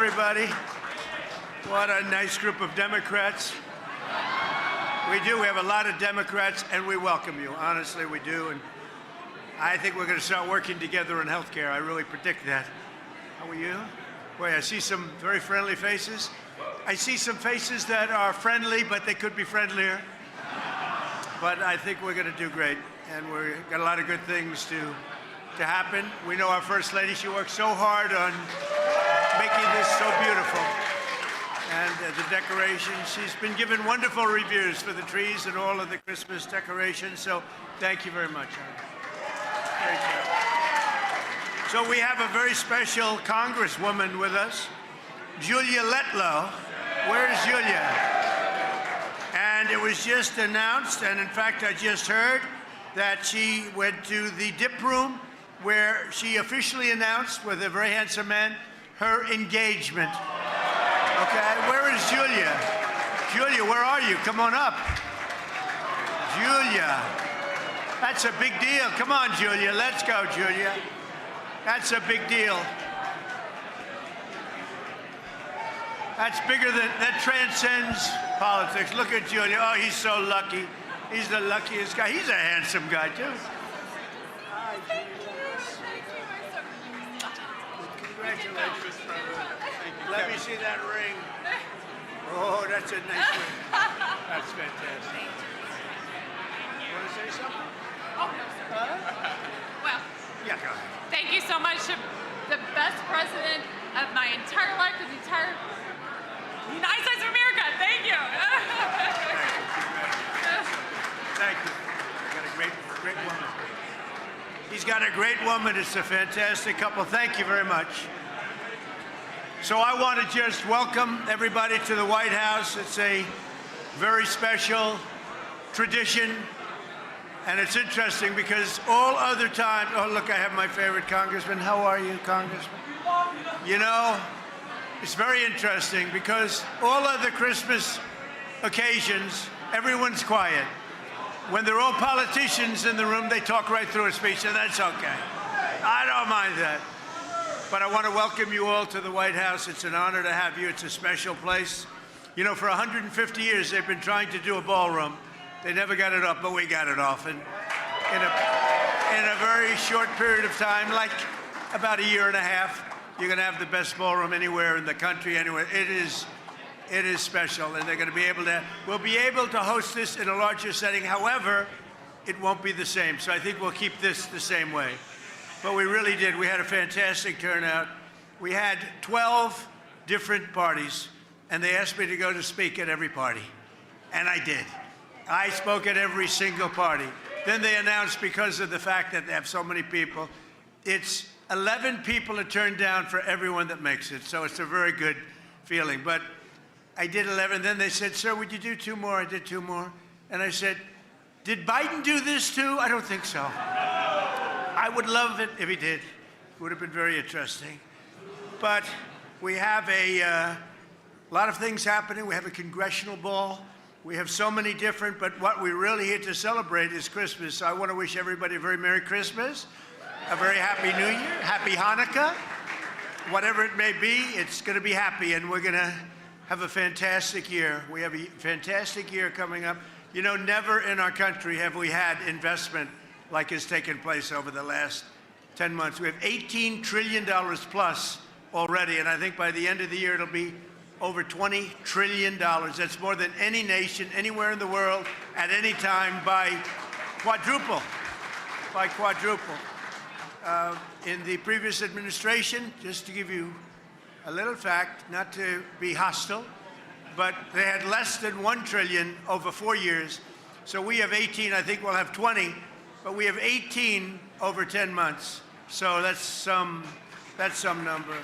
everybody. What a nice group of Democrats. We do. We have a lot of Democrats, and we welcome you. Honestly, we do. And I think we're going to start working together in health care. I really predict that. How are you? Boy, I see some very friendly faces. I see some faces that are friendly, but they could be friendlier. But I think we're going to do great, and we've got a lot of good things to happen. We know our First Lady, she worked so hard on making this so beautiful. And the decorations, she's been given wonderful reviews for the trees and all of the Christmas decorations, so thank you very much. Great job. So we have a very special Congresswoman with us, Julia Letlow. Where's Julia? And it was just announced, and in fact I just heard that she went to the dip room where she officially announced with a very handsome man her engagement. Okay, where is Julia? Julia, where are you? Come on up. Julia, that's a big deal. Come on, Julia, let's go, Julia. That's a big deal. That's bigger than, that transcends politics. Look at Julia. Oh, he's so lucky. He's the luckiest guy. He's a handsome guy, too. Hi, Julia. Congratulations. Let me see that ring. Oh, that's a nice ring. That's fantastic. You want to say something? Oh, no, sir. Well, yeah, go ahead. Thank you so much to the best president of my entire life, the entire United States of America. Thank you. Thank you. Got a great woman. He's got a great woman. It's a fantastic couple. Thank you very much. So I want to just welcome everybody to the White House. It's a very special tradition. And it's interesting because all other times, oh, look, I have my favorite congressman. How are you, Congressman? You know, it's very interesting because all other Christmas occasions, everyone's quiet. When they're all politicians in the room, they talk right through a speech, and that's okay. I don't mind that. But I want to welcome you all to the White House. It's an honor to have you. It's a special place. You know, for 150 years, they've been trying to do a ballroom. They never got it up, but we got it off. And in a very short period of time, like about a year and a half, you're going to have the best ballroom anywhere in the country, anywhere. It is special, and they're going to be able to, we'll be able to host this in a larger setting. However, it won't be the same. So I think we'll keep this the same way. But we really did. We had a fantastic turnout. We had 12 different parties, and they asked me to go to speak at every party. And I did. I spoke at every single party. Then they announced, because of the fact that they have so many people, it's 11 people are turned down for everyone that makes it. So it's a very good feeling. But I did 11. Then they said, sir, would you do 2 more? I did 2 more. And I said, did Biden do this too? I don't think so. I would love it if he did. It would have been very interesting. But we have a lot of things happening. We have a congressional ball. We have so many different, but what we're really here to celebrate is Christmas. So I want to wish everybody a very Merry Christmas, a very Happy New Year, Happy Hanukkah. Whatever it may be, it's going to be happy, and we're going to have a fantastic year. We have a fantastic year coming up. You know, never in our country have we had investment like has taken place over the last 10 months. We have $18 trillion plus already, and I think by the end of the year it'll be over $20 trillion. That's more than any nation anywhere in the world at any time by quadruple. In the previous administration, just to give you a little fact, not to be hostile, but they had less than $1 trillion over 4 years. So we have 18, I think we'll have 20, but we have 18 over 10 months. So that's some number.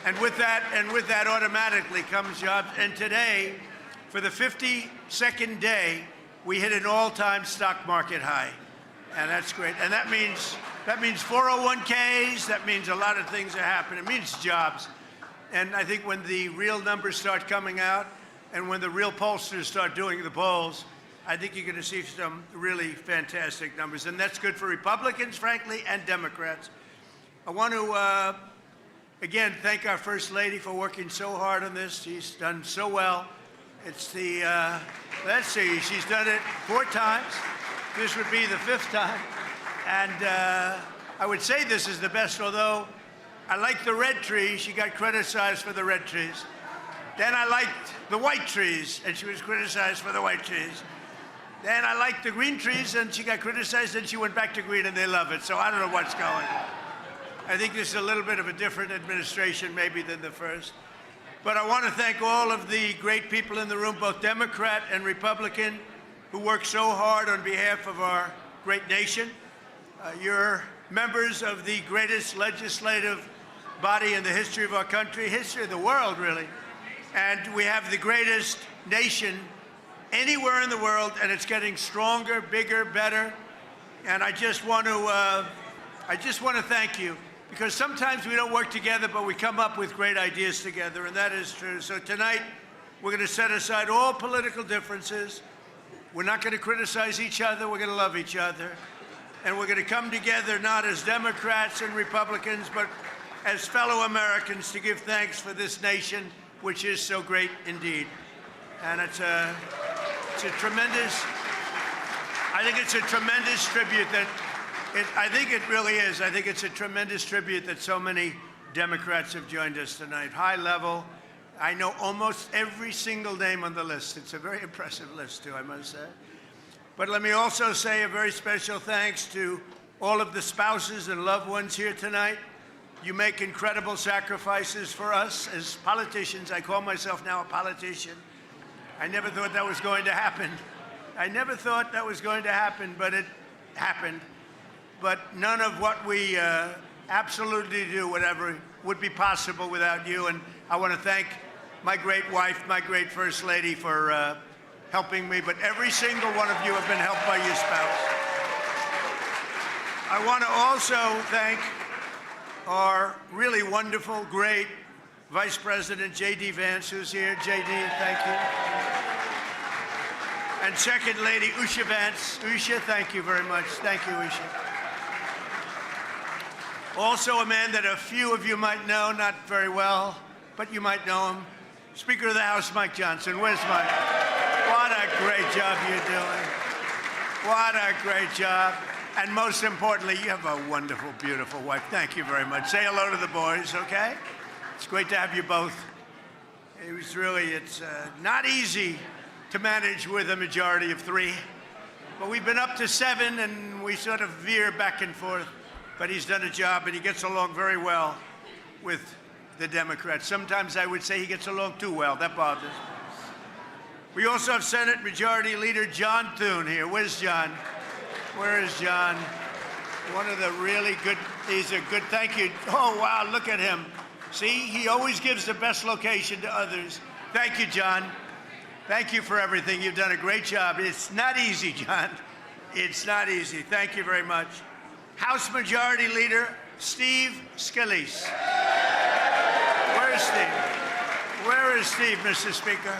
And with that automatically comes jobs. And today, for the 52nd day, we hit an all-time stock market high. And that's great. And that means 401ks, that means a lot of things are happening. It means jobs. And I think when the real numbers start coming out and when the real pollsters start doing the polls, I think you're going to see some really fantastic numbers. And that's good for Republicans, frankly, and Democrats. I want to again, thank our First Lady for working so hard on this. She's done so well. It's the, let's see, she's done it 4 times. This would be the 5th time. And I would say this is the best, although I like the red trees. She got criticized for the red trees. Then I liked the white trees, and she was criticized for the white trees. Then I liked the green trees, and she got criticized, and she went back to green, and they love it. So I don't know what's going on. I think this is a little bit of a different administration maybe than the first. But I want to thank all of the great people in the room, both Democrat and Republican, who work so hard on behalf of our great nation. You're members of the greatest legislative body in the history of our country, history of the world, really. And we have the greatest nation anywhere in the world, and it's getting stronger, bigger, better. And I just want to thank you, because sometimes we don't work together, but we come up with great ideas together, and that is true. So tonight, we're going to set aside all political differences. We're not going to criticize each other. We're going to love each other. And we're going to come together not as Democrats and Republicans, but as fellow Americans to give thanks for this nation, which is so great indeed. And it's a tremendous, I think it's a tremendous tribute that, I think it really is. I think it's a tremendous tribute that so many Democrats have joined us tonight. High level. I know almost every single name on the list. It's a very impressive list, too, I must say. But let me also say a very special thanks to all of the spouses and loved ones here tonight. You make incredible sacrifices for us as politicians. I call myself now a politician. I never thought that was going to happen. I never thought that was going to happen, but it happened. But none of what we absolutely do, whatever, would be possible without you. And I want to thank my great wife, my great First Lady, for helping me. But every single one of you have been helped by your spouse. I want to also thank our really wonderful, great Vice President J.D. Vance, who's here. J.D., thank you. And Second Lady Usha Vance. Usha, thank you very much. Thank you, Usha. Also a man that a few of you might know, not very well, but you might know him. Speaker of the House, Mike Johnson. Where's Mike? What a great job you're doing. What a great job. And most importantly, you have a wonderful, beautiful wife. Thank you very much. Say hello to the boys, okay? It's great to have you both. It was really, it's not easy to manage with a majority of 3. But we've been up to 7, and we sort of veer back and forth. But he's done a job, and he gets along very well with the Democrats. Sometimes I would say he gets along too well. That bothers me. We also have Senate Majority Leader John Thune here. Where's John? Where is John? One of the really good, he's a good, thank you. Oh, wow, look at him. See, he always gives the best location to others. Thank you, John. Thank you for everything. You've done a great job. It's not easy, John. It's not easy. Thank you very much. House Majority Leader Steve Scalise. Where is Steve? Where is Steve, Mr. Speaker?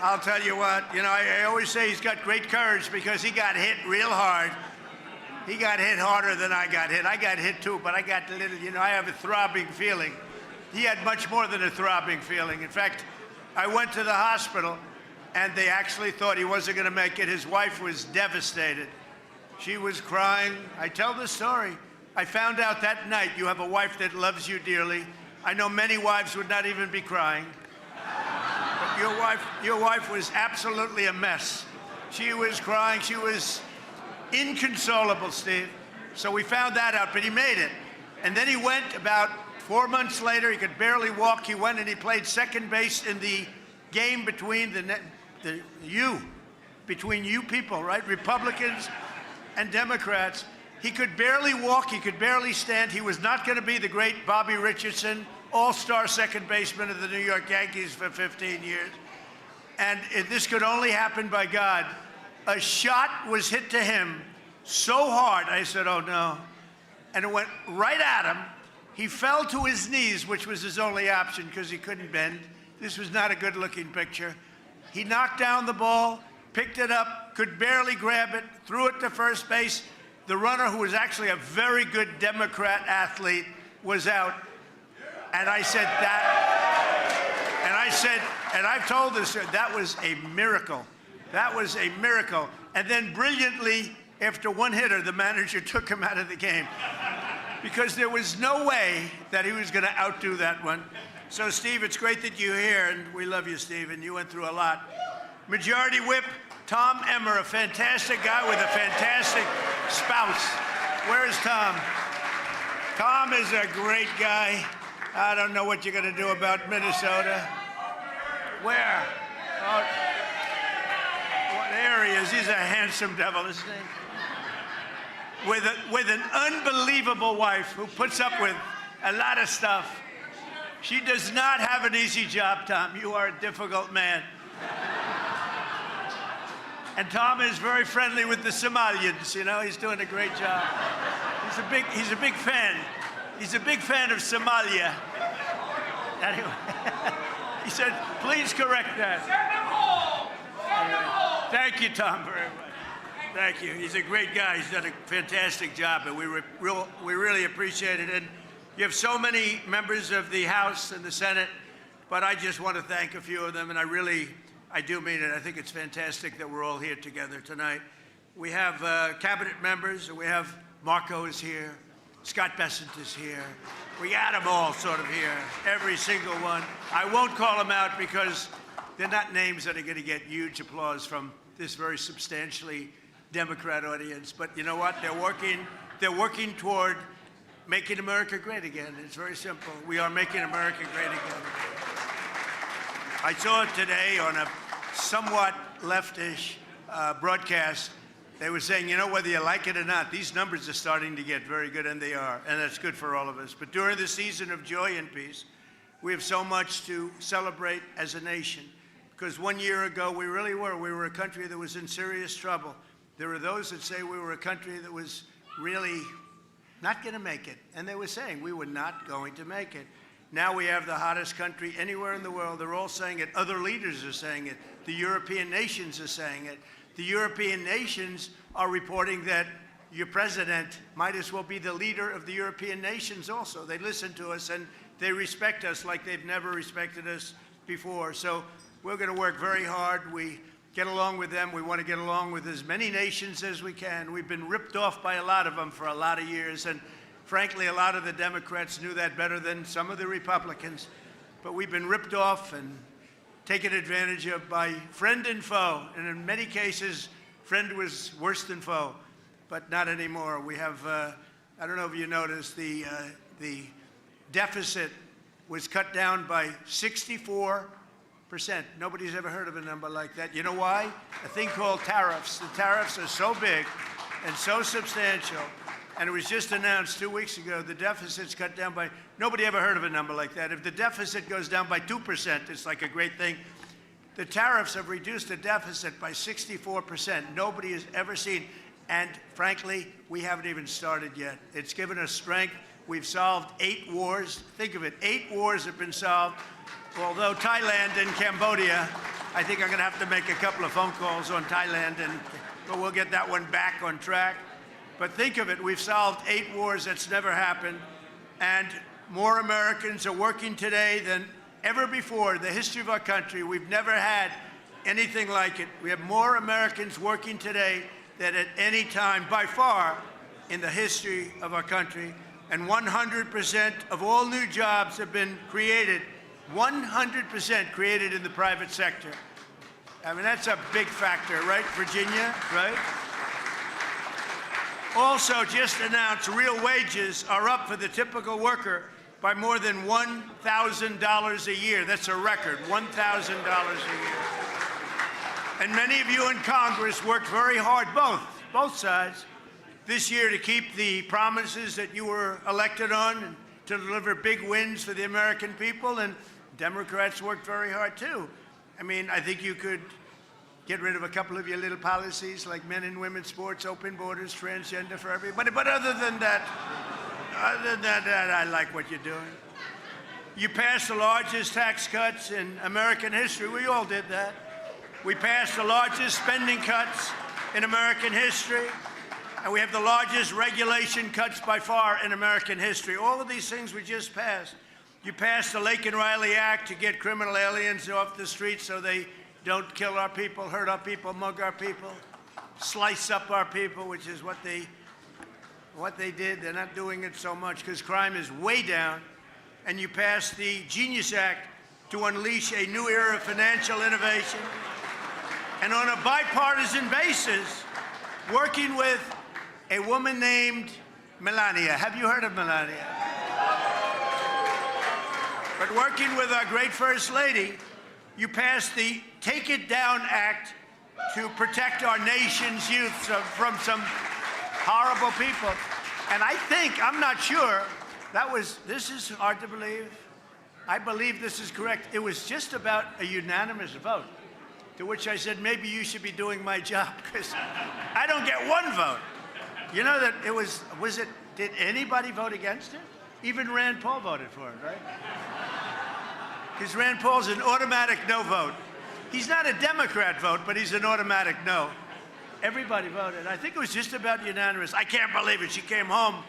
I'll tell you what, you know, I always say he's got great courage because he got hit real hard. He got hit harder than I got hit. I got hit too, but I got a little, you know, I have a throbbing feeling. He had much more than a throbbing feeling. In fact, I went to the hospital and they actually thought he wasn't going to make it. His wife was devastated. She was crying. I tell the story. I found out that night you have a wife that loves you dearly. I know many wives would not even be crying. But your wife was absolutely a mess. She was crying. She was inconsolable, Steve. So we found that out, but he made it. And then he went about 4 months later. He could barely walk. He went and he played second base in the game between between you people, right? Republicans and Democrats. He could barely walk. He could barely stand. He was not going to be the great Bobby Richardson, all-star second baseman of the New York Yankees for 15 years. And this could only happen by God. A shot was hit to him so hard, I said, oh no. And it went right at him. He fell to his knees, which was his only option because he couldn't bend. This was not a good-looking picture. He knocked down the ball, picked it up, could barely grab it, threw it to first base. The runner, who was actually a very good Democrat athlete, was out. And I said that, and I've told this, that was a miracle. That was a miracle. And then brilliantly, after one hitter, the manager took him out of the game because there was no way that he was going to outdo that one. So, Steve, it's great that you're here, and we love you, Steve, and you went through a lot. Majority Whip Tom Emmer, a fantastic guy with a fantastic spouse. Where is Tom? Tom is a great guy. I don't know what you're going to do about Minnesota. Where? Oh, there he is. He's a handsome devil, isn't he? With an unbelievable wife who puts up with a lot of stuff. She does not have an easy job, Tom. You are a difficult man. And Tom is very friendly with the Somalians. You know, he's doing a great job. He's a big fan. He's a big fan of Somalia. Anyway, he said, please correct that. Anyway, thank you, Tom, very much. Thank you. He's a great guy. He's done a fantastic job, and we really appreciate it. And you have so many members of the House and the Senate, but I just want to thank a few of them, and I do mean it. I think it's fantastic that we're all here together tonight. We have cabinet members. We have Marco is here. Scott Bessent is here. We got them all sort of here, every single one. I won't call them out because they're not names that are going to get huge applause from this very substantially Democrat audience. But you know what? They're working toward making America great again. It's very simple. We are making America great again. I saw it today on a somewhat leftish broadcast. They were saying, you know, whether you like it or not, these numbers are starting to get very good, and they are, and that's good for all of us. But during the season of joy and peace, we have so much to celebrate as a nation, because 1 year ago, we were a country that was in serious trouble. There are those that say we were a country that was really not going to make it, and they were saying we were not going to make it. Now we have the hottest country anywhere in the world. They're all saying it. Other leaders are saying it. The European nations are saying it. The European nations are reporting that your president might as well be the leader of the European nations also. They listen to us and they respect us like they've never respected us before. So we're going to work very hard. We get along with them. We want to get along with as many nations as we can. We've been ripped off by a lot of them for a lot of years. And frankly, a lot of the Democrats knew that better than some of the Republicans. But we've been ripped off and taken advantage of by friend and foe. And in many cases, friend was worse than foe, but not anymore. We have, I don't know if you noticed, the deficit was cut down by 64%. Nobody's ever heard of a number like that. You know why? A thing called tariffs. The tariffs are so big and so substantial. And it was just announced 2 weeks ago, the deficit's cut down by, nobody ever heard of a number like that. If the deficit goes down by 2%, it's like a great thing. The tariffs have reduced the deficit by 64%. Nobody has ever seen. And frankly, we haven't even started yet. It's given us strength. We've solved 8 wars. Think of it, 8 wars have been solved. Although Thailand and Cambodia, I think I'm going to have to make a couple of phone calls on Thailand, but we'll get that one back on track. But think of it, we've solved 8 wars. That's never happened. And more Americans are working today than ever before in the history of our country. We've never had anything like it. We have more Americans working today than at any time, by far, in the history of our country. And 100% of all new jobs have been created, 100% created in the private sector. I mean, that's a big factor, right, Virginia, right? Also, just announced, real wages are up for the typical worker by more than $1,000 a year. That's a record, $1,000 a year. And many of you in Congress worked very hard, both sides, this year to keep the promises that you were elected on and to deliver big wins for the American people. And Democrats worked very hard, too. I mean, I think you could get rid of a couple of your little policies like men and women's sports, open borders, transgender for everybody. But other than that, I like what you're doing. You passed the largest tax cuts in American history. We all did that. We passed the largest spending cuts in American history. And we have the largest regulation cuts by far in American history. All of these things we just passed. You passed the Lake and Riley Act to get criminal aliens off the streets so they don't kill our people, hurt our people, mug our people, slice up our people, which is what they did. They're not doing it so much because crime is way down. And you passed the Genius Act to unleash a new era of financial innovation. And on a bipartisan basis, working with a woman named Melania. Have you heard of Melania? But working with our great First Lady, you passed the Take It Down Act to protect our nation's youth from some horrible people. And I think, I'm not sure, this is hard to believe. I believe this is correct. It was just about a unanimous vote, to which I said, maybe you should be doing my job, because I don't get one vote. You know that did anybody vote against it? Even Rand Paul voted for it, right? Because Rand Paul's an automatic no vote. He's not a Democrat vote, but he's an automatic no. Everybody voted. I think it was just about unanimous. I can't believe it. She came home.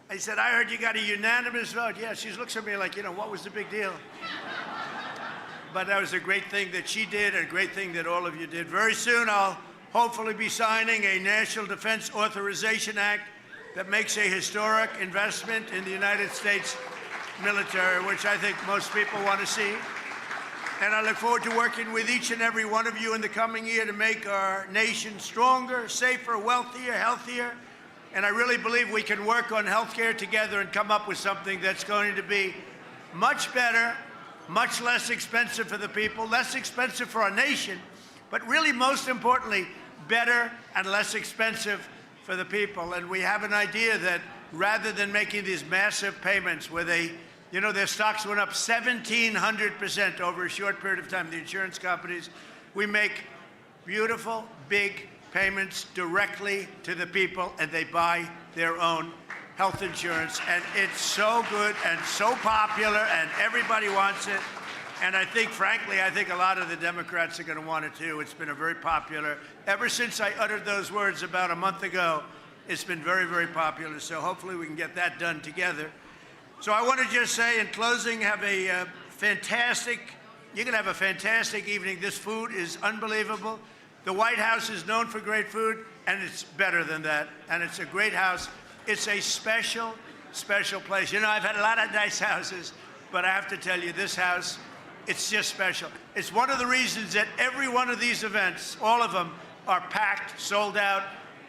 I said, I heard you got a unanimous vote. Yeah, she looks at me like, what was the big deal? But that was a great thing that she did, and a great thing that all of you did. Very soon, I'll hopefully be signing a National Defense Authorization Act that makes a historic investment in the United States military, which I think most people want to see. And I look forward to working with each and every one of you in the coming year to make our nation stronger, safer, wealthier, healthier. And I really believe we can work on healthcare together and come up with something that's going to be much better, much less expensive for the people, less expensive for our nation, but really most importantly, better and less expensive for the people. And we have an idea that rather than making these massive payments where their stocks went up 1,700% over a short period of time, the insurance companies, we make beautiful, big payments directly to the people, and they buy their own health insurance. And it's so good and so popular, and everybody wants it. And I think, frankly, a lot of the Democrats are going to want it too. It's been a very popular, ever since I uttered those words about a month ago, it's been very, very popular. So hopefully we can get that done together. So I want to just say in closing, you're going to have a fantastic evening. This food is unbelievable. The White House is known for great food, and it's better than that. And it's a great house. It's a special, special place. I've had a lot of nice houses, but I have to tell you, this house, it's just special. It's one of the reasons that every one of these events, all of them, are packed, sold out,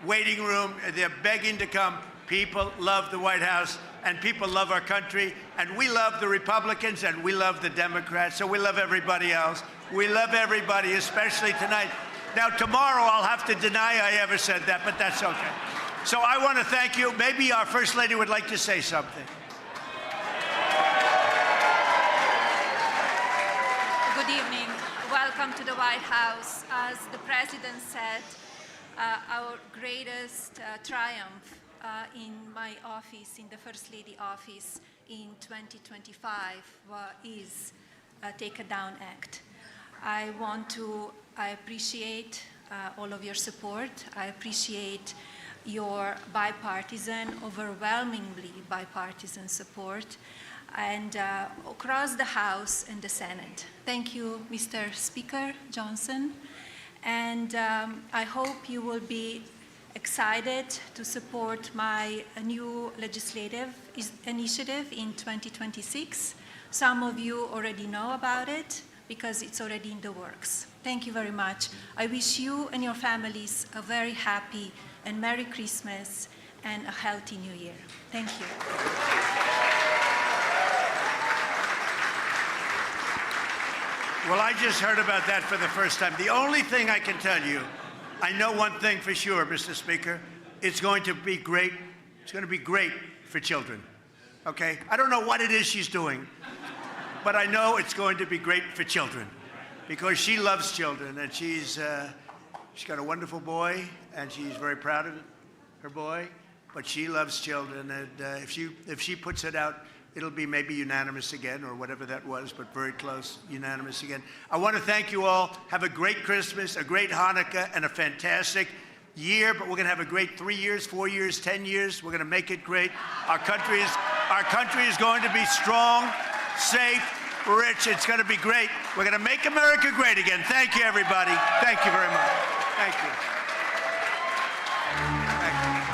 waiting room. They're begging to come. People love the White House, and people love our country, and we love the Republicans, and we love the Democrats, so we love everybody else. We love everybody, especially tonight. Now, tomorrow I'll have to deny I ever said that, but that's okay. So I want to thank you. Maybe our First Lady would like to say something. Good evening. Welcome to the White House. As the President said, our greatest triumph in my office, in the First Lady office in 2025 is Take It Down Act. I appreciate all of your support. I appreciate your bipartisan, overwhelmingly bipartisan support, and across the House and the Senate. Thank you, Mr. Speaker Johnson. And I hope you will be excited to support my new legislative initiative in 2026. Some of you already know about it because it's already in the works. Thank you very much. I wish you and your families a very happy and Merry Christmas and a healthy New Year. Thank you. Well, I just heard about that for the first time. The only thing I can tell you, I know one thing for sure, Mr. Speaker, it's going to be great. It's going to be great for children, okay? I don't know what it is she's doing, but I know it's going to be great for children because she loves children, and she's got a wonderful boy, and she's very proud of her boy, but she loves children, and if she puts it out, it'll be maybe unanimous again, or whatever that was, but very close, unanimous again. I want to thank you all. Have a great Christmas, a great Hanukkah, and a fantastic year, but we're going to have a great 3 years, 4 years, 10 years. We're going to make it great. Our country is going to be strong. safe, rich. It's going to be great. We're going to make America great again. Thank you, everybody. Thank you very much. Thank you.